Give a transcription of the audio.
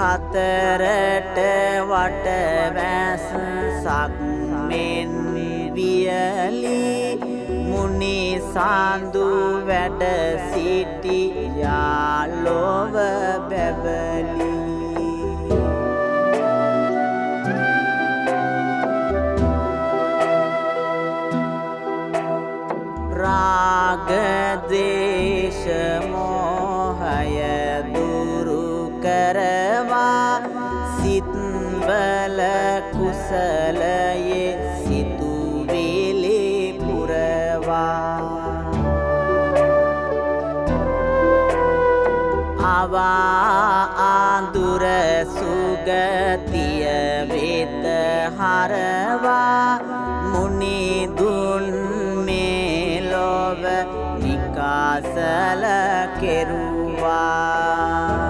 හතරට වටවැස් සක්මෙන් වියලි මුනි සාඳු වැඩ සිටි යාලොව බැබලි රාග ද්වේෂ මෝහය දුරු කරවා සිත්වල කුසලයේ සිතුවිලි පුරවා ආදුර සුගතිය වෙත හරවා මුනි දුන් මෙලොව නිකාසල කෙරුවා